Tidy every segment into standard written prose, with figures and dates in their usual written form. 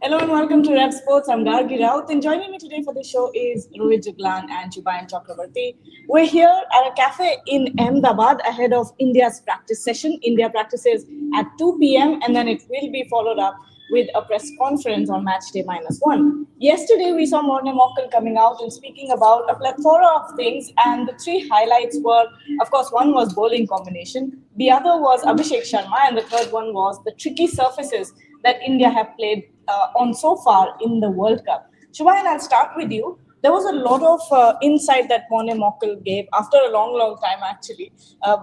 Hello and welcome to Red Sports. I'm Gargi Raut, and joining me today for the show is Rohit Juglan and Chubayan Chakrabarti. We're here at a cafe in Ahmedabad ahead of India's practice session. India practices at 2 p.m. and then it will be followed up with a press conference on match day -1. Yesterday, we saw Morkel coming out and speaking about a plethora of things, and the three highlights were, of course, one was bowling combination, the other was Abhishek Sharma, and the third one was the tricky surfaces that India have played on so far in the World Cup. Shubayan, I'll start with you. There was a lot of insight that Morkel gave after a long, long time, actually.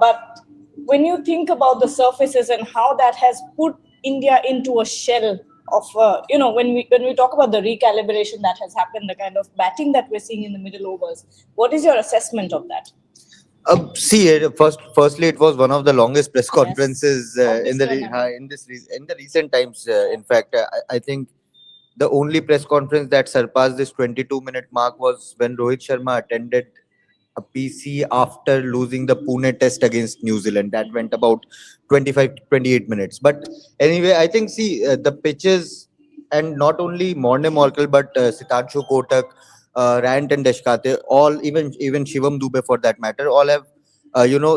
But when you think about the surfaces and how that has put India into a shell of, when we talk about the recalibration that has happened, the kind of batting that we're seeing in the middle overs, what is your assessment of that? Firstly, it was one of the longest press conferences Obviously, in the recent times. In fact, I think the only press conference that surpassed this 22-minute mark was when Rohit Sharma attended a PC after losing the Pune test against New Zealand. That went about 25 to 28 minutes. But anyway, I think, the pitches, and not only Morne Morkel, but Sitanshu Kotak, Rant and Deshkate, all, even Shivam Dubey for that matter, all have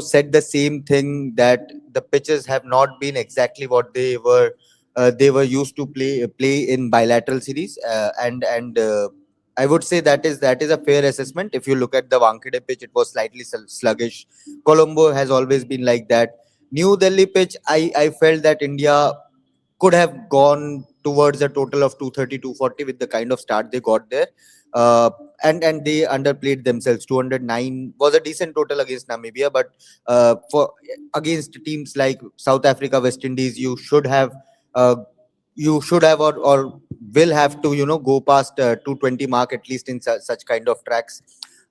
said the same thing, that the pitches have not been exactly what they were used to play in bilateral series, and I would say that is a fair assessment. If you look at the Wankhede pitch, it was slightly sluggish. Colombo has always been like that. New Delhi pitch, I felt that India could have gone towards a total of 230, 240 with the kind of start they got there. Uh, and they underplayed themselves. 209 was a decent total against Namibia, but for against teams like South Africa, West Indies, uh, or will have to go past 220 mark at least in such kind of tracks.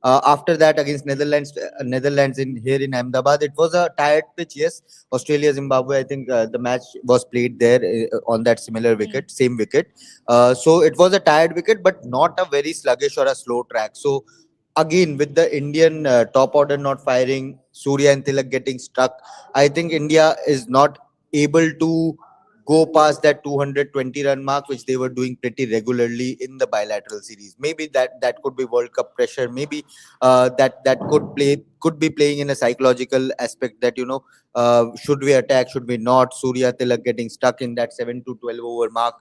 After that, against Netherlands in here in Ahmedabad, it was a tired pitch. Yes, Australia Zimbabwe. I think the match was played there on that similar wicket, same wicket. So it was a tired wicket, but not a very sluggish or a slow track. So again, with the Indian top order not firing, Surya and Tilak getting stuck, I think India is not able to go past that 220 run mark, which they were doing pretty regularly in the bilateral series. Maybe that could be World Cup pressure. Maybe that could be playing in a psychological aspect, that should we attack, should we not? Surya Tilak getting stuck in that 7 to 12 over mark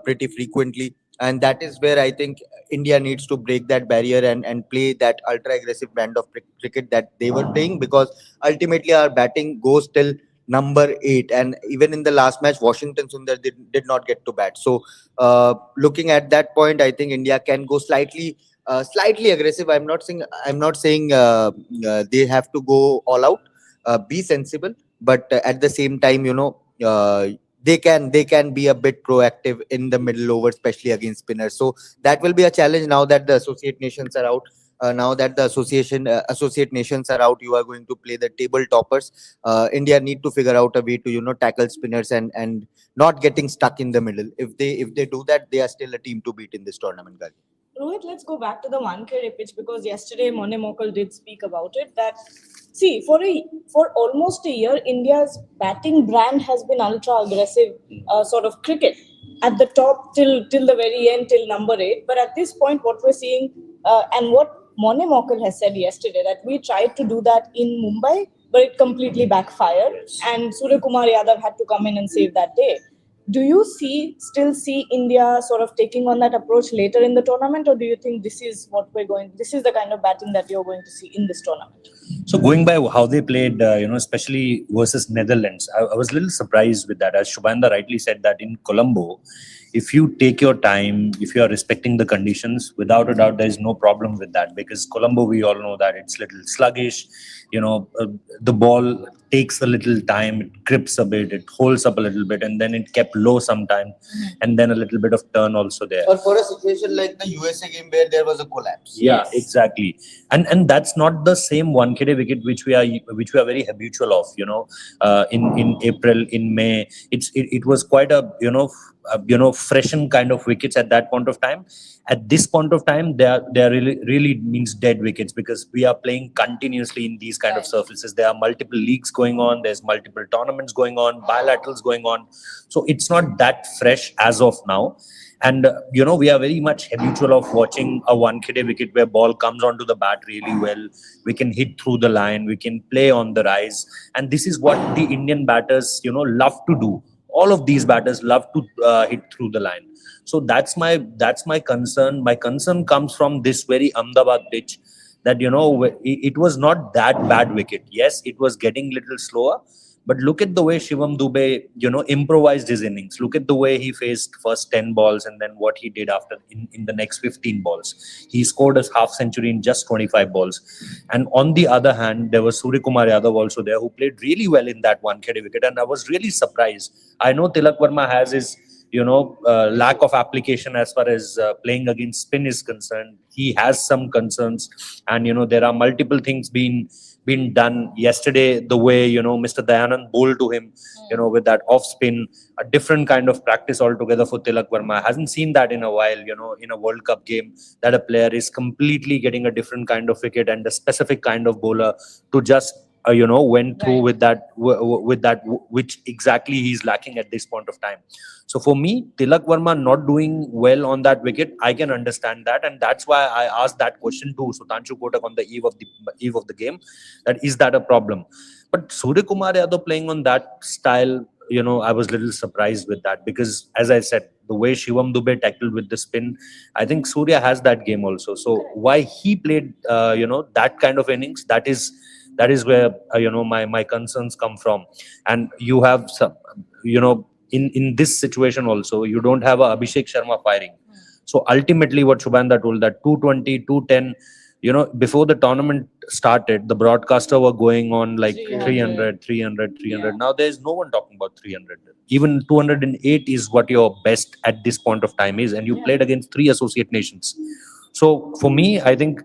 pretty frequently. And that is where I think India needs to break that barrier and play that ultra aggressive brand of cricket that they were playing, because ultimately our batting goes till number 8, and even in the last match Washington Sundar did not get to bat. So looking at that point, I think India can go slightly aggressive. I'm not saying they have to go all out. Be sensible, but at the same time, they can be a bit proactive in the middle over, especially against spinners. So that will be a challenge now that the associate nations are out. Now that the associate nations are out, you are going to play the table toppers. India need to figure out a way to tackle spinners and not getting stuck in the middle. If they do that, they are still a team to beat in this tournament, guys. Rohit, let's go back to the Wankhede pitch, because yesterday Morne Morkel did speak about it. That see, for almost a year, India's batting brand has been ultra aggressive, sort of cricket at the top till the very end, till number 8. But at this point, what we're seeing, and what Morne Morkel has said yesterday, that we tried to do that in Mumbai, but it completely backfired, and Surya Kumar Yadav had to come in and save that day. Do you still see India sort of taking on that approach later in the tournament, or do you think this is the kind of batting that you're going to see in this tournament? So going by how they played, especially versus Netherlands, I was a little surprised with that. As Shubhanda rightly said, that in Colombo, if you take your time, if you are respecting the conditions, without a doubt, there is no problem with that. Because Colombo, we all know that it's a little sluggish. The ball takes a little time, it grips a bit, it holds up a little bit, and then it kept low sometime, and then a little bit of turn also there. Or for a situation like the USA game where there was a collapse. Yeah, Yes. exactly. And that's not the same one KD wicket which we are very habitual of. In April, in May, it was quite a freshen kind of wickets at that point of time. At this point of time, they are really means dead wickets, because we are playing continuously in these kind of surfaces. There are multiple leagues going on. There's multiple tournaments going on, bilaterals going on. So it's not that fresh as of now. And we are very much habitual of watching a 1 KD wicket where ball comes onto the bat really well. We can hit through the line. We can play on the rise, and this is what the Indian batters love to do. All of these batters love to hit through the line. So that's my concern. My concern comes from this very Ahmedabad pitch, that it was not that bad wicket. Yes, it was getting little slower, but look at the way Shivam Dube, improvised his innings. Look at the way he faced first 10 balls and then what he did after in the next 15 balls. He scored a half century in just 25 balls. And on the other hand, there was Surya Kumar Yadav also there, who played really well in that 1 KD wicket. And I was really surprised. I know Tilak Verma has his lack of application as far as playing against spin is concerned. He has some concerns, and there are multiple things been done yesterday. The way Mr. Dayanand bowled to him, with that off spin, a different kind of practice altogether for Tilak Verma. I hasn't seen that in a while. In a World Cup game, that a player is completely getting a different kind of wicket and a specific kind of bowler to just went through with that which exactly he's lacking at this point of time. So for me, Tilak Verma not doing well on that wicket, I can understand that, and that's why I asked that question to Sutanshu Kotak on the eve of the game, that is that a problem? But Surya Kumar Yadav playing on that style, I was a little surprised with that, because as I said, the way Shivam Dube tackled with the spin, I think Surya has that game also. So why he played that kind of innings, that is where my concerns come from. And you have some, in this situation also, you don't have a Abhishek Sharma firing. So ultimately what Shubhanda told, that 220, 210, before the tournament started, the broadcaster were going on like 300, 300, 300. Yeah. Now there's no one talking about 300. Even 208 is what your best at this point of time is, and you played against 3 associate nations. So for me, I think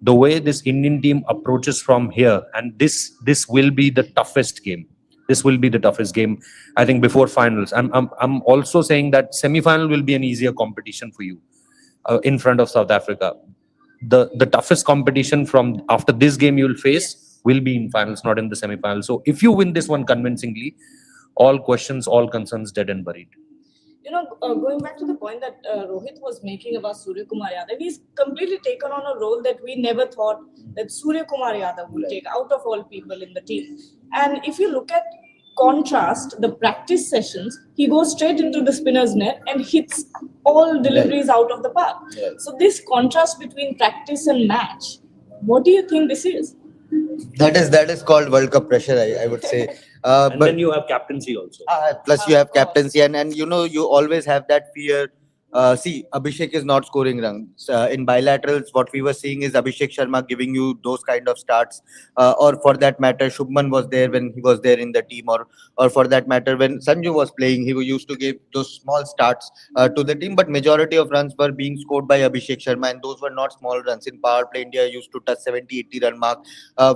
the way this Indian team approaches from here, and this will be the toughest game. This will be the toughest game, I think, before finals. I'm also saying that semi-final will be an easier competition for you in front of South Africa. The toughest competition from after this game you will face will be in finals, not in the semi-finals. So if you win this one convincingly, all questions, all concerns dead and buried. Going back to the point that Rohit was making about Surya Kumar Yadav, he's completely taken on a role that we never thought that Surya Kumar Yadav would take out of all people in the team. And if you look at contrast, the practice sessions, he goes straight into the spinner's net and hits all deliveries out of the park. So this contrast between practice and match, what do you think this is? That is called World Cup pressure, I would say. And but then you have captaincy also. Plus you have captaincy, and you always have that fear. See, Abhishek is not scoring runs. In bilaterals, what we were seeing is Abhishek Sharma giving you those kind of starts. Or for that matter, Shubman was there when he was there in the team. Or for that matter, when Sanju was playing, he used to give those small starts to the team. But majority of runs were being scored by Abhishek Sharma. And those were not small runs. In power play, India used to touch 70-80 run mark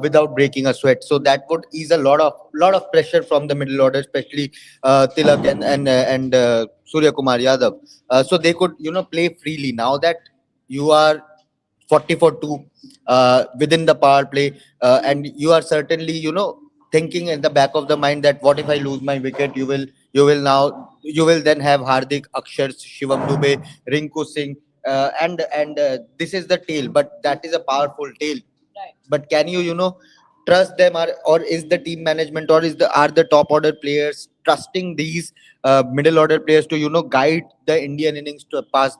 without breaking a sweat. So that would ease a lot of pressure from the middle order, especially Tilak and Surya Kumar Yadav. So they could play freely. Now that you are 40-2 within the power play, and you are certainly thinking in the back of the mind that what if I lose my wicket? You will then have Hardik, Akshar, Shivam Dube, Rinku Singh, and this is the tail, but that is a powerful tail. Right. But can you trust them, or is the team management, or are the top order players trusting these middle order players to guide the Indian innings to pass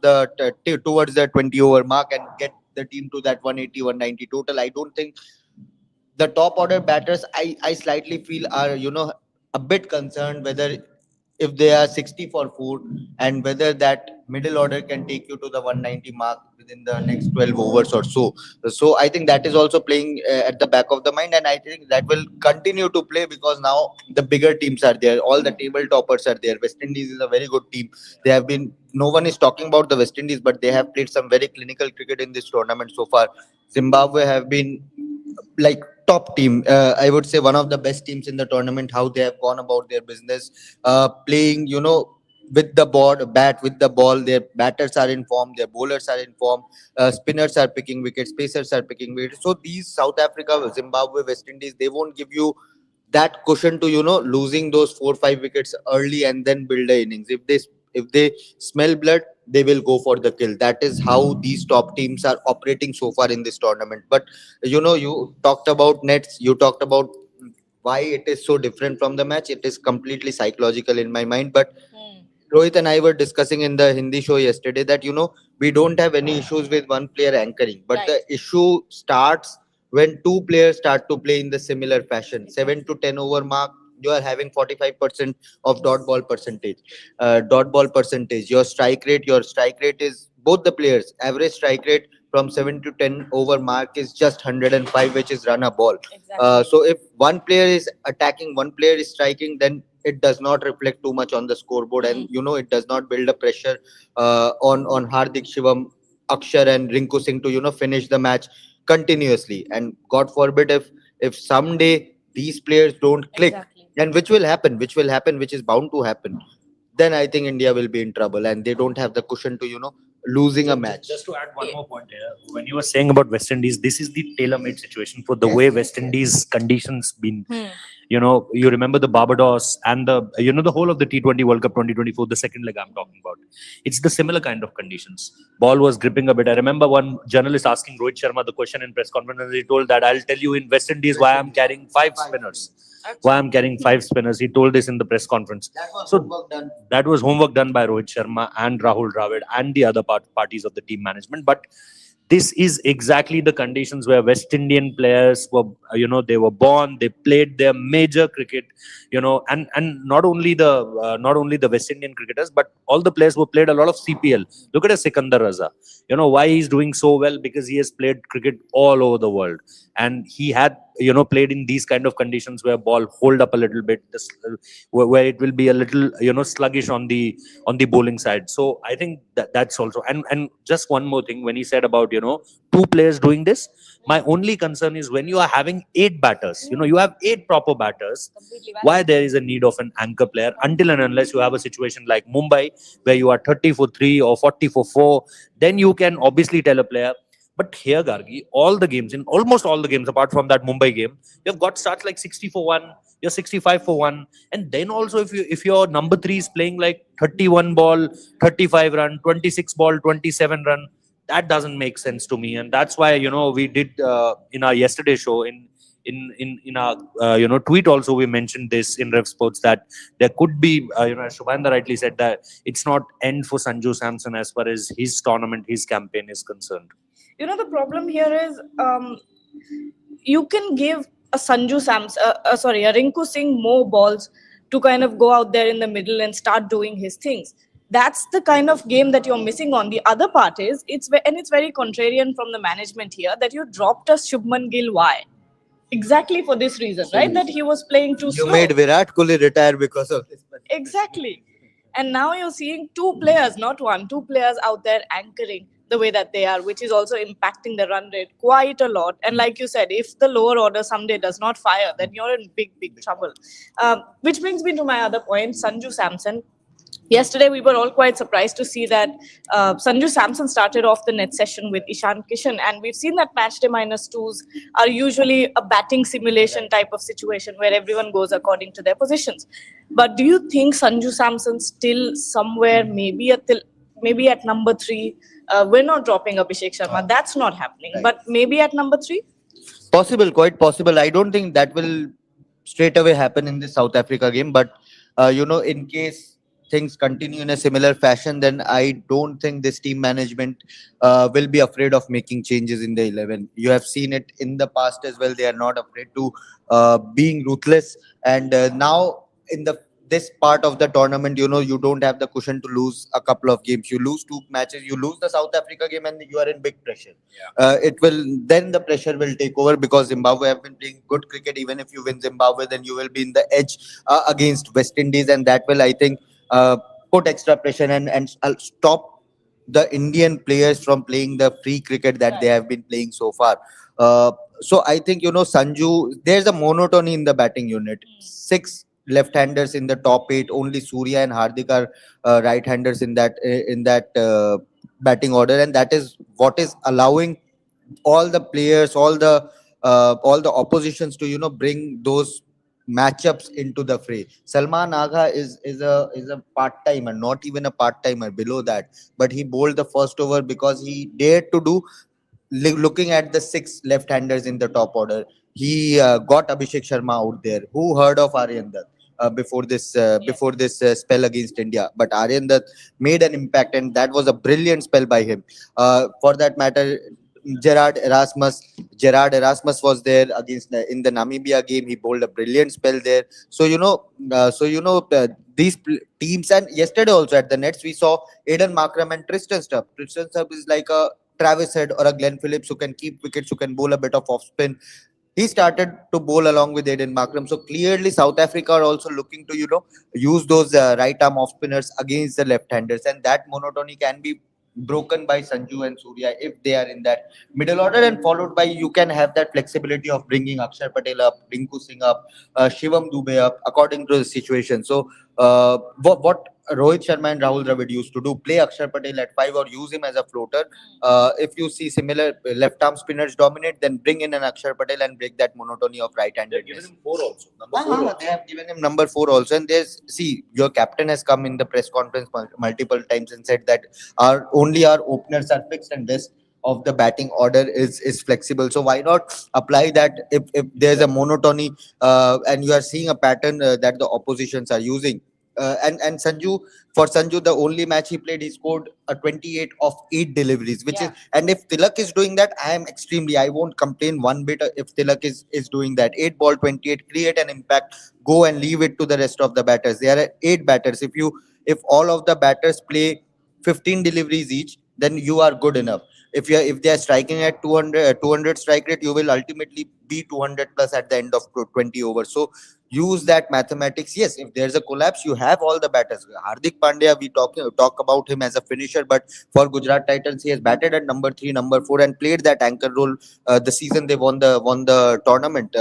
towards the 20 over mark and get the team to that 180 190 total? I don't think the top order batters, I slightly feel are a bit concerned whether if they are 60 for 4 and whether that middle order can take you to the 190 mark within the next 12 overs or so I think that is also playing at the back of the mind, and I think that will continue to play because now the bigger teams are there, all the table toppers are there. West Indies is a very good team. They have been, no one is talking about the West Indies, but they have played some very clinical cricket in this tournament so far. Zimbabwe have been like top team, I would say one of the best teams in the tournament. How they have gone about their business, playing with the bat with the ball. Their batters are in form, their bowlers are in form, spinners are picking wickets, pacers are picking wickets. So these South Africa, Zimbabwe, West Indies, they won't give you that cushion to losing those 4 5 wickets early and then build the innings. If they smell blood, they will go for the kill. That is how these top teams are operating so far in this tournament. But you talked about nets, you talked about why it is so different from the match. It is completely psychological in my mind. But Rohit and I were discussing in the Hindi show yesterday that we don't have any issues with one player anchoring, but Right. the issue starts when two players start to play in the similar fashion. 7 to 10 over mark, you are having 45% of dot ball percentage. Your strike rate is, both the players average strike rate from 7 to 10 over mark is just 105, which is run a ball. Exactly. So if one player is attacking, one player is striking, then it does not reflect too much on the scoreboard, and it does not build a pressure on Hardik, Shivam, Akshar, and Rinku Singh to finish the match continuously. And God forbid if someday these players don't click, Exactly. and which will happen, which is bound to happen, then I think India will be in trouble, and they don't have the cushion to losing a match. Just to add one more point here, when you were saying about West Indies, this is the tailor-made situation for the way West Indies conditions been. You remember the Barbados and the whole of the T20 World Cup 2024, the second leg I'm talking about. It's the similar kind of conditions. Ball was gripping a bit. I remember one journalist asking Rohit Sharma the question in press conference, and he told that I'll tell you in West Indies why I'm carrying five spinners. Why I'm carrying five spinners. He told this in the press conference. That was homework done by Rohit Sharma and Rahul Dravid and the other parties of the team management. But this is exactly the conditions where West Indian players were, they were born, they played their major cricket, and not only the West Indian cricketers, but all the players who played a lot of CPL. Look at a Sikandar Raza. Why he's doing so well? Because he has played cricket all over the world, and he had played in these kind of conditions where ball hold up a little bit, where it will be a little sluggish on the bowling side. So I think that's also, and just one more thing, when he said about two players doing this, my only concern is when you are having 8 batters, you have 8 proper batters, why there is a need of an anchor player, until and unless you have a situation like Mumbai where you are 30 for 3 or 40 for 4, then you can obviously tell a player. But here, Gargi, almost all the games, apart from that Mumbai game, you've got starts like 60 for 1, you're 65 for 1. And then also, if your number 3 is playing like 31 ball, 35 run, 26 ball, 27 run, that doesn't make sense to me. And that's why, we did in our yesterday show, in our tweet also, we mentioned this in Rev Sports, that there could be, as Shubhanda rightly said, that it's not end for Sanju Samson as far as his tournament, his campaign is concerned. The problem here is you can give a a Rinku Singh more balls to kind of go out there in the middle and start doing his things. That's the kind of game that you're missing on. The other part is, it's very contrarian from the management here that you dropped us Shubman Gill. Why? Exactly for this reason, right? That he was playing too slow. You made Virat Kohli retire because of this. Exactly. And now you're seeing two players, not one, two players out there anchoring the way that they are, which is also impacting the run rate quite a lot. And like you said, if the lower order someday does not fire, then you're in big, big trouble. Which brings me to my other point, Sanju Samson. Yesterday, we were all quite surprised to see that Sanju Samson started off the net session with Ishan Kishan, and we've seen that match day -2s are usually a batting simulation type of situation where everyone goes according to their positions. But do you think Sanju Samson still somewhere, maybe at number 3? We're not dropping Abhishek Sharma. That's not happening. Right. But maybe at number 3? Possible, quite possible. I don't think that will straight away happen in the South Africa game, but in case things continue in a similar fashion, then I don't think this team management will be afraid of making changes in the 11. You have seen it in the past as well. They are not afraid to being ruthless, and now in this part of the tournament, you don't have the cushion to lose a couple of games. You lose 2 matches, you lose the South Africa game, and you are in big pressure. Then the pressure will take over, because Zimbabwe have been playing good cricket. Even if you win Zimbabwe, then you will be in the edge against West Indies, and that will, I think, put extra pressure and stop the Indian players from playing the free cricket that they have been playing so far. So I think, Sanju, there's a monotony in the batting unit. 6 left-handers in the top 8. Only Surya and Hardik are right-handers in that batting order, and that is what is allowing all the players, all the oppositions to bring those matchups into the fray. Salman Agha is a part timer, not even a part timer, below that, but he bowled the first over because he dared to do. Looking at the 6 left-handers in the top order, he got Abhishek Sharma out there. Who heard of Aryan Dutt before this spell against India? But Aryan Dutt made an impact, and that was a brilliant spell by him. For that matter, Gerard Erasmus, Gerard Erasmus was there against in the Namibia game. He bowled a brilliant spell there. These teams, and yesterday also at the Nets we saw Aiden Markram and Tristan Stubb. Tristan Stubb is like a Travis Head or a Glenn Phillips who can keep wickets, who can bowl a bit of off spin. He started to bowl along with Aiden Markram. So clearly, South Africa are also looking to use those right arm off spinners against the left handers, and that monotony can be broken by Sanju and Surya if they are in that middle order, and followed by, you can have that flexibility of bringing Akshar Patel up, Rinku Singh up, Shivam Dubey up according to the situation. So what Rohit Sharma and Rahul Dravid used to do, play Akshar Patel at 5 or use him as a floater. If you see similar left arm spinners dominate, then bring in an Akshar Patel and break that monotony of right-handedness. Given him 4 also. Number 4 also. They have given him number 4 also, and your captain has come in the press conference multiple times and said that our openers are fixed and rest of the batting order is flexible. So why not apply that if there's a monotony and you are seeing a pattern that the oppositions are using. And Sanju, the only match he played, he scored a 28 of 8 deliveries, which is, and if Tilak is doing that, I won't complain one bit if Tilak is doing that. 8 ball 28, create an impact, go and leave it to the rest of the batters. There are 8 batters. If all of the batters play 15 deliveries each, then you are good enough. If they are striking at 200 strike rate, you will ultimately be 200 plus at the end of 20 overs. So use that mathematics. Yes, if there's a collapse, you have all the batters. Hardik Pandya, we talk about him as a finisher, but for Gujarat Titans, he has batted at number 3, number 4, and played that anchor role the season they won the tournament.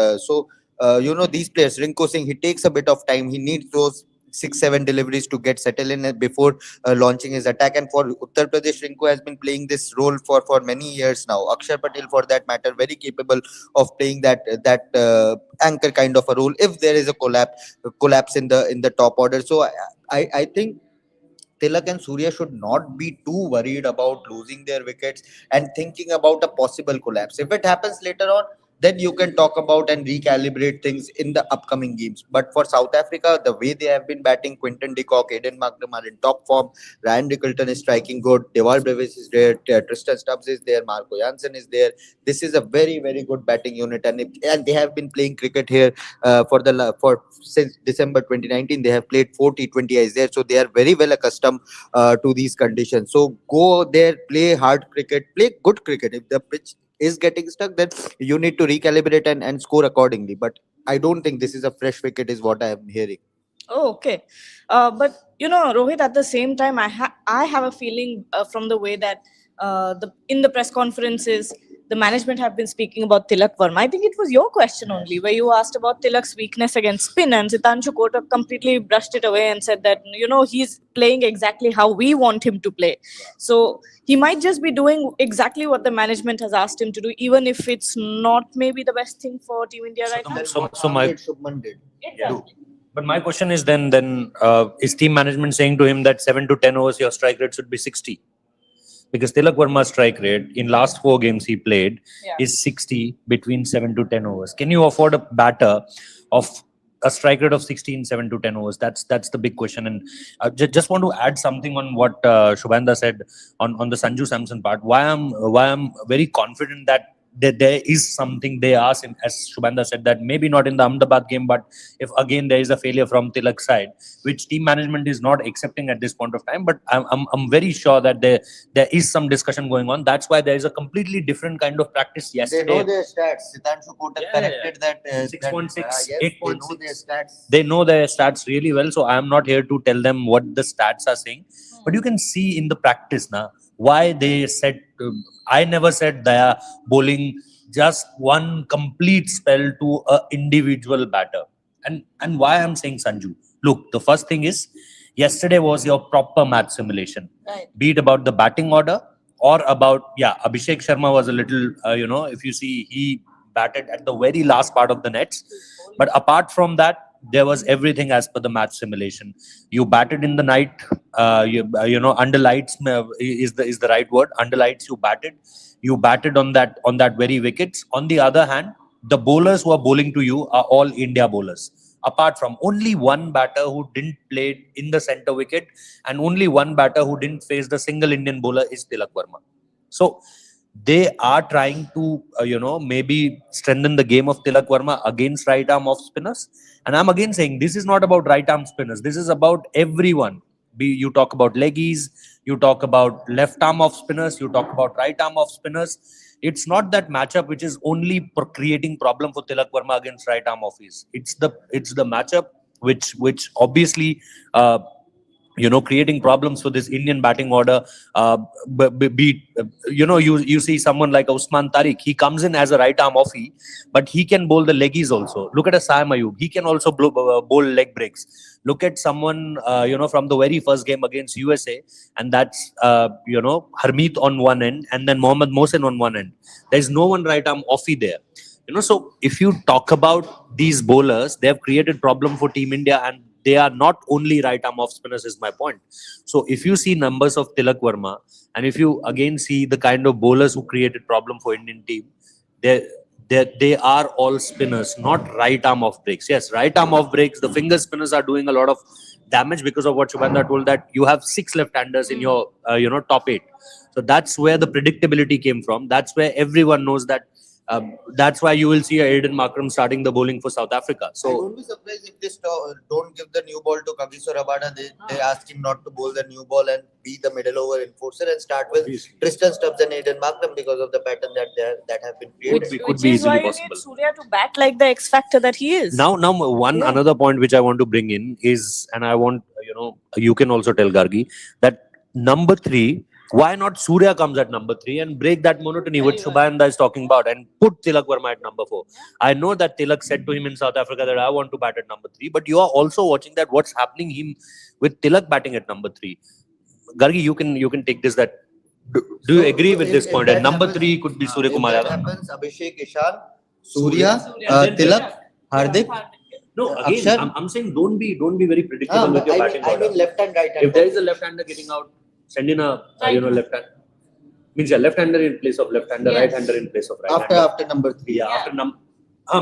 These players, Rinku Singh, he takes a bit of time. He needs those 6-7 deliveries to get settled in before launching his attack. And for Uttar Pradesh, Rinku has been playing this role for many years now. Akshay Patel, for that matter, very capable of playing that anchor kind of a role if there is a collapse in the top order. So I think Tilak and Surya should not be too worried about losing their wickets and thinking about a possible collapse. If it happens later on, then you can talk about and recalibrate things in the upcoming games. But for South Africa, the way they have been batting, Quinton de Kock, Aiden Markram are in top form. Ryan Rickelton is striking good. Deval Brevis is there. Tristan Stubbs is there. Marco Jansen is there. This is a very, very good batting unit, and they have been playing cricket here for since December 2019. They have played 4 T20Is there, so they are very well accustomed to these conditions. So go there, play hard cricket, play good cricket. If the pitch is getting stuck, then you need to recalibrate and score accordingly. But I don't think this is a fresh wicket, is what I am hearing. Oh, okay. But Rohit, at the same time, I have a feeling from the way that in the press conferences, the management have been speaking about Tilak Verma. I think it was your question only, where you asked about Tilak's weakness against spin, and Sitanshu Kotak completely brushed it away and said that, he's playing exactly how we want him to play. So he might just be doing exactly what the management has asked him to do, even if it's not maybe the best thing for Team India right now. Shubman did. Exactly. But my question is then is team management saying to him that 7 to 10 overs your strike rate should be 60? Because Tilak Verma's strike rate in last 4 games he played is 60 between 7 to 10 overs. Can you afford a batter of a strike rate of 60 in 7 to 10 overs? That's the big question. And I just want to add something on what Shubhanda said on the Sanju Samson part. Why I'm very confident that there is something they are, as Shubhanda said, that maybe not in the Ahmedabad game, but if again there is a failure from Tilak's side, which team management is not accepting at this point of time, but I'm very sure that there is some discussion going on. That's why there is a completely different kind of practice yesterday. They know their stats. Sitanshu Kotak corrected that. 6.6, yes, 8.6. They know their stats. They know their stats really well. So I am not here to tell them what the stats are saying. But you can see in the practice now why they said, I never said they are bowling just one complete spell to an individual batter. And why I'm saying Sanju? Look, the first thing is yesterday was your proper match simulation. Right. Be it about the batting order or about Abhishek Sharma was a little if you see he batted at the very last part of the nets, but apart from that there was everything as per the match simulation. You batted in the night, under lights is the right word. Under lights you batted on that very wickets. On the other hand, the bowlers who are bowling to you are all India bowlers. Apart from only one batter who didn't play in the center wicket, and only one batter who didn't face the single Indian bowler is Tilak Verma. So they are trying to, maybe strengthen the game of Tilak Verma against right arm off spinners. And I'm again saying this is not about right arm spinners. This is about everyone. You talk about leggies, you talk about left arm off spinners, you talk about right arm off spinners. It's not that matchup which is only creating problem for Tilak Verma against right arm offies. It's the matchup which obviously creating problems for this Indian batting order. You see someone like Usman Tariq. He comes in as a right arm offie, but he can bowl the leggies also. Look at a Saim Ayub. He can also bowl leg breaks. Look at someone from the very first game against USA, and that's Harmeet on one end, and then Mohammad Mohsin on one end. There's no one right arm offie there. So if you talk about these bowlers, they have created problem for Team India, and they are not only right arm off spinners is my point. So if you see numbers of Tilak Verma, and if you again see the kind of bowlers who created problem for Indian team, they are all spinners, not right arm off breaks. Yes, right arm off breaks, the finger spinners are doing a lot of damage because of what Shubhanda told, that you have 6 left-handers in your top 8. So that's where the predictability came from. That's where everyone knows that. That's why you will see Aiden Markram starting the bowling for South Africa. So I won't be surprised if they don't give the new ball to Kagiso Rabada. They ask him not to bowl the new ball and be the middle over enforcer and start with Tristan Stubbs and Aiden Markram because of the pattern that have been created. Could Which be is why easily you possible. need Surya to bat like the X factor that he is. Now one another point which I want to bring in is, and I want you can also tell Gargi that number 3. Why not Surya comes at number 3 and break that monotony which Shubhanda is talking about and put Tilak Verma at number 4? I know that Tilak said to him in South Africa that I want to bat at number 3, but you are also watching that what's happening him with Tilak batting at number 3. Gargi, you can take this. That do you agree with this point? And number 3 could be Surya Kumar If that Yadav. happens, Abhishek, Ishan, Surya, Tilak, Hardik. No, again, Akshar? I'm saying don't be very predictable with your batting order. I mean left and right hand. If there is a left-hander getting out, send in a left hand. Means left-hander in place of left-hander, right-hander in place of right-hander. After number 3.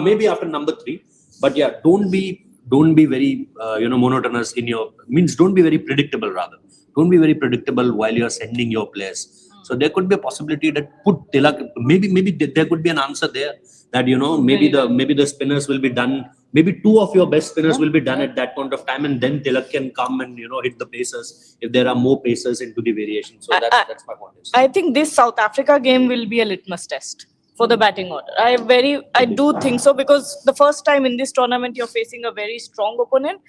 Maybe after number 3. But don't be very monotonous in your don't be very predictable rather. Don't be very predictable while you're sending your players. So there could be a possibility that put Tilak. Maybe there could be an answer there that maybe the spinners will be done. Maybe 2 of your best spinners will be done at that point of time, and then Tilak can come and hit the pacers if there are more pacers into the variation. So that's my point. I think this South Africa game will be a litmus test for the batting order. I do think so, because the first time in this tournament you're facing a very strong opponent,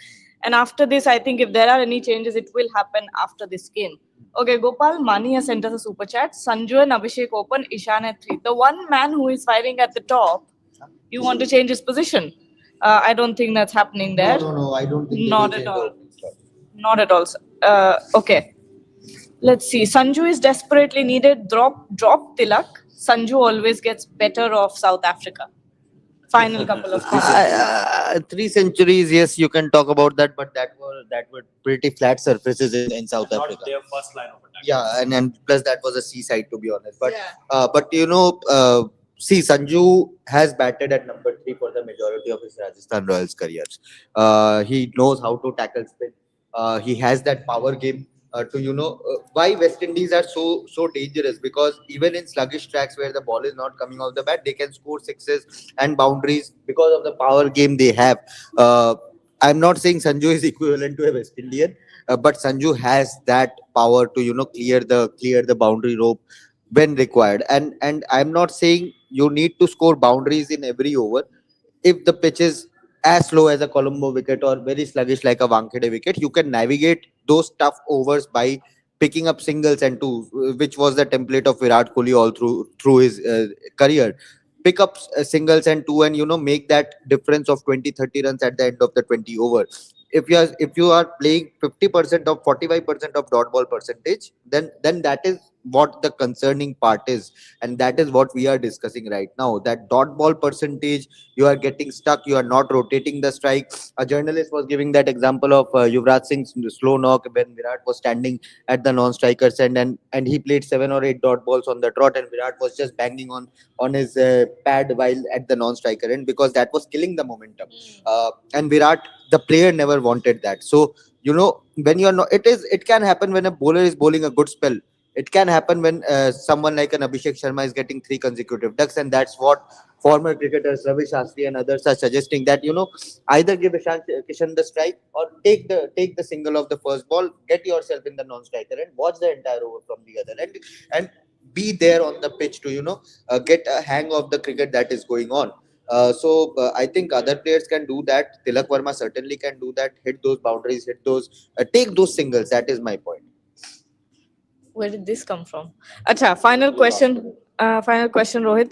and after this I think if there are any changes it will happen after this game. Okay, Gopal, Mani has sent us a super chat. Sanju and Abhishek open, Ishan at 3. The one man who is firing at the top, you want to change his position? I don't think that's happening there. No, I don't think. Not at all. Not at all. Okay. Let's see. Sanju is desperately needed. Drop Tilak. Sanju always gets better off South Africa. Final couple of 3 centuries, yes, you can talk about that, but that were pretty flat surfaces in South Africa. Their first line of attack. Yeah, and plus that was a seaside, to be honest. But see, Sanju has batted at number 3 for the majority of his Rajasthan Royals careers. He knows how to tackle spin. He has that power game. Why West Indies are so dangerous, because even in sluggish tracks where the ball is not coming off the bat, they can score sixes and boundaries because of the power game they have. I'm not saying Sanju is equivalent to a West Indian, but Sanju has that power to clear the boundary rope when required. And I'm not saying you need to score boundaries in every over. If the pitch is as slow as a Colombo wicket or very sluggish like a Wankhede wicket, you can navigate those tough overs by picking up singles and twos, which was the template of Virat Kohli all through his career. pick up singles and two, and make that difference of 20-30 runs at the end of the 20 over. If you are playing 50% of 45% of dot ball percentage, then that is what the concerning part is, and that is what we are discussing right now. That dot ball percentage, you are getting stuck, you are not rotating the strike. A journalist was giving that example of Yuvraj Singh's slow knock when Virat was standing at the non-striker's end, and he played 7 or 8 dot balls on the trot, and Virat was just banging on his pad while at the non-striker end, because that was killing the momentum. And Virat, the player, never wanted that. So when you're not, it can happen when a bowler is bowling a good spell. It can happen when someone like an Abhishek Sharma is getting 3 consecutive ducks, and that's what former cricketers Ravi Shastri and others are suggesting, that either give Ishan Kishan the strike, or take the single of the first ball, get yourself in the non-striker and watch the entire over from the other end, and be there on the pitch to get a hang of the cricket that is going on. So I think other players can do that. Tilak Verma certainly can do that. Hit those boundaries, take those singles. That is my point. Where did this come from? Acha, final question. Final question, Rohit.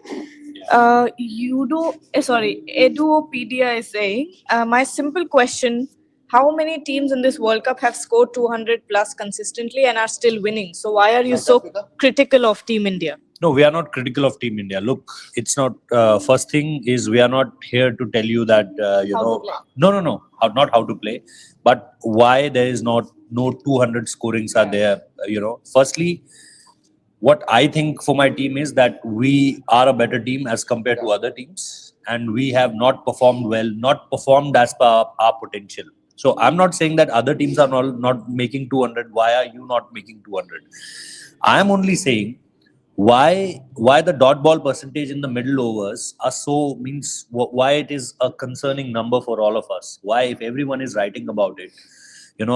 Eduopedia is saying, my simple question: how many teams in this World Cup have scored 200 plus consistently and are still winning? So why are you South so Africa? critical of Team India? No, we are not critical of Team India. Look, it's not. First thing is, we are not here to tell you that How to play. No. Not how to play, but why there is not no 200 scorings are there. Firstly, what I think for my team is that we are a better team as compared to other teams, and we have not performed well, not performed as per our potential. So I'm not saying that other teams are not making 200. Why are you not making 200? I am only saying why the dot ball percentage in the middle overs are so means why it is a concerning number for all of us. Why, if everyone is writing about it,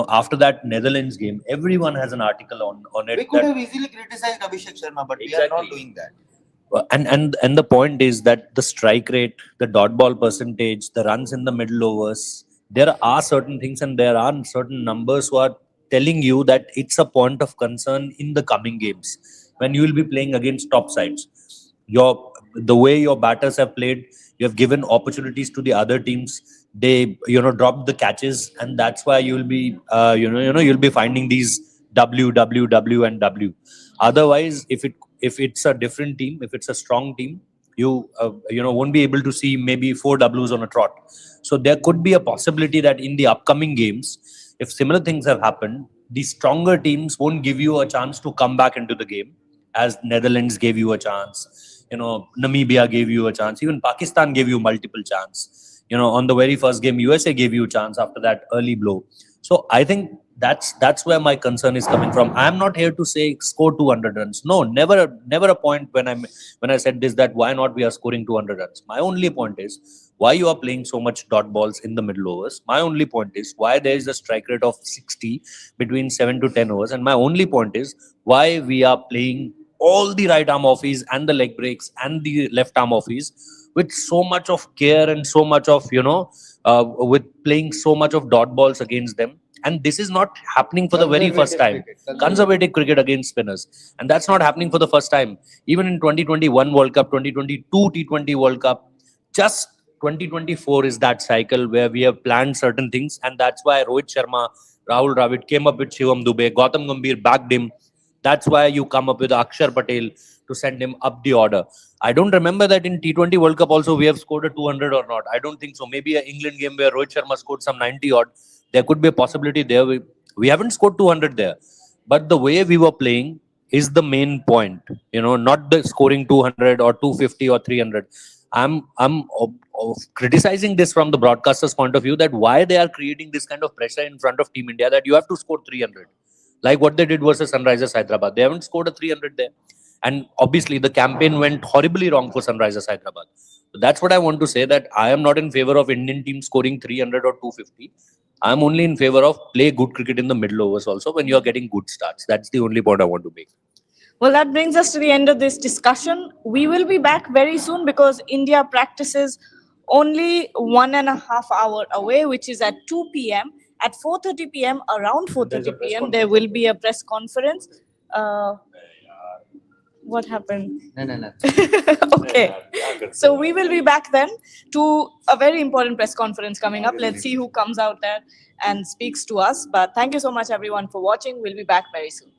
after that Netherlands game, everyone has an article on it. We could have easily criticized Abhishek Sharma, but we are not doing that. And the point is that the strike rate, the dot ball percentage, the runs in the middle overs, there are certain things and there are certain numbers who are telling you that it's a point of concern in the coming games when you will be playing against top sides. The way your batters have played, you have given opportunities to the other teams. They dropped the catches, and that's why you will be you'll be finding these W and W. Otherwise, if it's a different team, if it's a strong team, you won't be able to see maybe 4 Ws on a trot. So there could be a possibility that in the upcoming games, if similar things have happened, the stronger teams won't give you a chance to come back into the game, as Netherlands gave you a chance, Namibia gave you a chance, even Pakistan gave you multiple chance. On the very first game, USA gave you a chance after that early blow. So I think that's where my concern is coming from. I am not here to say score 200 runs. No, never a point when I said this, that why not we are scoring 200 runs. My only point is why you are playing so much dot balls in the middle overs. My only point is why there is a strike rate of 60 between 7 to 10 overs. And my only point is why we are playing all the right arm offies and the leg breaks and the left arm offies with so much of care and so much of with playing so much of dot balls against them. And this is not happening for the very first time. Conservative cricket against spinners, and that's not happening for the first time. Even in 2021 World Cup, 2022 T20 World Cup, just 2024 is that cycle where we have planned certain things, and that's why Rohit Sharma, Rahul Dravid came up with Shivam Dube, Gautam Gambhir backed him. That's why you come up with Akshar Patel to send him up the order. I don't remember that in T20 World Cup also we have scored a 200 or not. I don't think so. Maybe an England game where Rohit Sharma scored some 90 odd. There could be a possibility there. We haven't scored 200 there. But the way we were playing is the main point. Not the scoring 200 or 250 or 300. I'm criticizing this from the broadcaster's point of view, that why they are creating this kind of pressure in front of Team India that you have to score 300. Like what they did versus Sunrisers Hyderabad. They haven't scored a 300 there. And obviously the campaign went horribly wrong for Sunrisers Hyderabad. So that's what I want to say, that I am not in favor of Indian team scoring 300 or 250. I'm only in favor of play good cricket in the middle overs also when you're getting good starts. That's the only point I want to make. Well, that brings us to the end of this discussion. We will be back very soon because India practices only 1.5 hours away, which is at 2 p.m. At 4:30 p.m., around 4:30 p.m., there will be a press conference. What happened? No. Okay. So we will be back then to a very important press conference coming up. Let's see who comes out there and speaks to us. But thank you so much, everyone, for watching. We'll be back very soon.